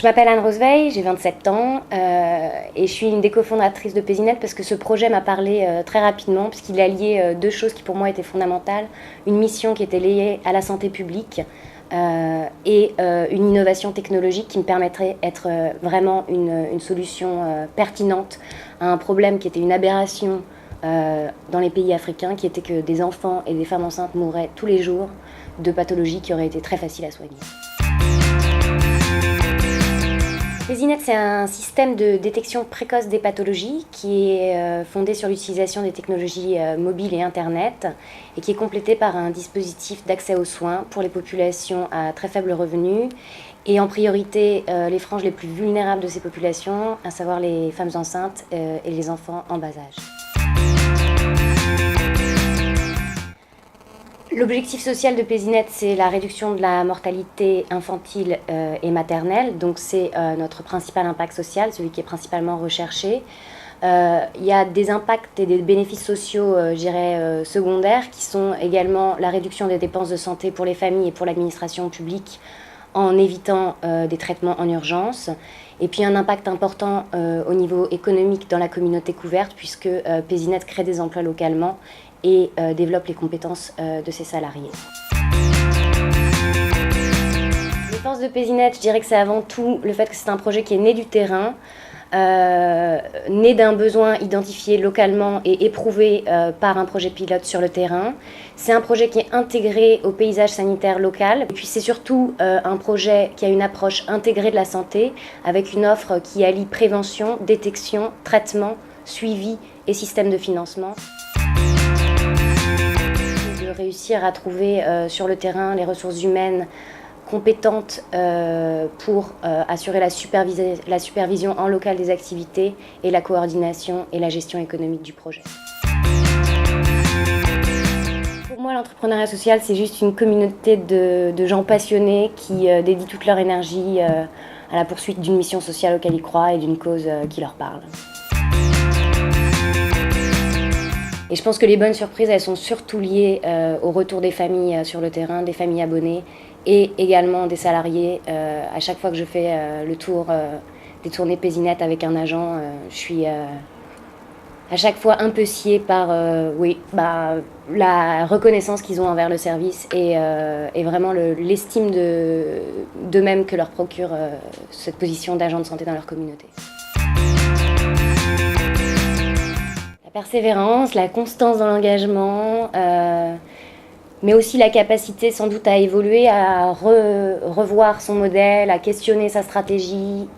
m'appelle Anne Roseveil, j'ai 27 ans et je suis une des cofondatrices de Pézinette parce que ce projet m'a parlé très rapidement puisqu'il alliait deux choses qui pour moi étaient fondamentales. Une mission qui était liée à la santé publique et une innovation technologique qui me permettrait d'être vraiment une solution pertinente à un problème qui était une aberration dans les pays africains, qui était que des enfants et des femmes enceintes mourraient tous les jours de pathologies qui auraient été très faciles à soigner. Pézinette, c'est un système de détection précoce des pathologies qui est fondé sur l'utilisation des technologies mobiles et Internet et qui est complété par un dispositif d'accès aux soins pour les populations à très faible revenu et en priorité les franges les plus vulnérables de ces populations, à savoir les femmes enceintes et les enfants en bas âge. L'objectif social de Pézinette, c'est la réduction de la mortalité infantile et maternelle. Donc c'est notre principal impact social, celui qui est principalement recherché. Il y a des impacts et des bénéfices sociaux, secondaires, qui sont également la réduction des dépenses de santé pour les familles et pour l'administration publique en évitant des traitements en urgence. Et puis un impact important au niveau économique dans la communauté couverte, puisque Pézinette crée des emplois localement et développe les compétences de ses salariés. Les forces de Pézinette, je dirais que c'est avant tout le fait que c'est un projet qui est né du terrain, né d'un besoin identifié localement et éprouvé par un projet pilote sur le terrain. C'est un projet qui est intégré au paysage sanitaire local. Et puis c'est surtout un projet qui a une approche intégrée de la santé, avec une offre qui allie prévention, détection, traitement, suivi et système de financement. De réussir à trouver sur le terrain les ressources humaines compétentes pour assurer la supervision en local des activités et la coordination et la gestion économique du projet. Pour moi, l'entrepreneuriat social, c'est juste une communauté de gens passionnés qui dédient toute leur énergie à la poursuite d'une mission sociale auquel ils croient et d'une cause qui leur parle. Et je pense que les bonnes surprises, elles sont surtout liées au retour des familles sur le terrain, des familles abonnées et également des salariés. À chaque fois que je fais le tour des tournées Pézinette avec un agent, je suis à chaque fois un peu sciée par la reconnaissance qu'ils ont envers le service et vraiment l'estime d'eux-mêmes que leur procure cette position d'agent de santé dans leur communauté. La persévérance, la constance dans l'engagement, mais aussi la capacité sans doute à évoluer, à revoir son modèle, à questionner sa stratégie,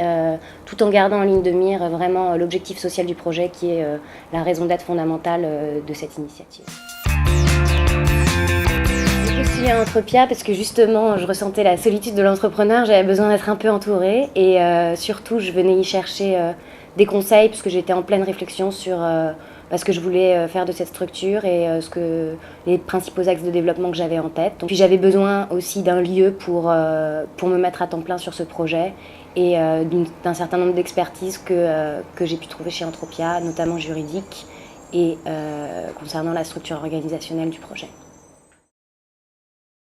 tout en gardant en ligne de mire vraiment l'objectif social du projet qui est la raison d'être fondamentale de cette initiative. J'ai postulé à Entrepia parce que justement je ressentais la solitude de l'entrepreneur, j'avais besoin d'être un peu entourée et surtout je venais y chercher des conseils parce que j'étais en pleine réflexion sur ce que je voulais faire de cette structure et les principaux axes de développement que j'avais en tête. Donc, puis j'avais besoin aussi d'un lieu pour me mettre à temps plein sur ce projet et d'un certain nombre d'expertises que j'ai pu trouver chez Entrepia, notamment juridique et concernant la structure organisationnelle du projet.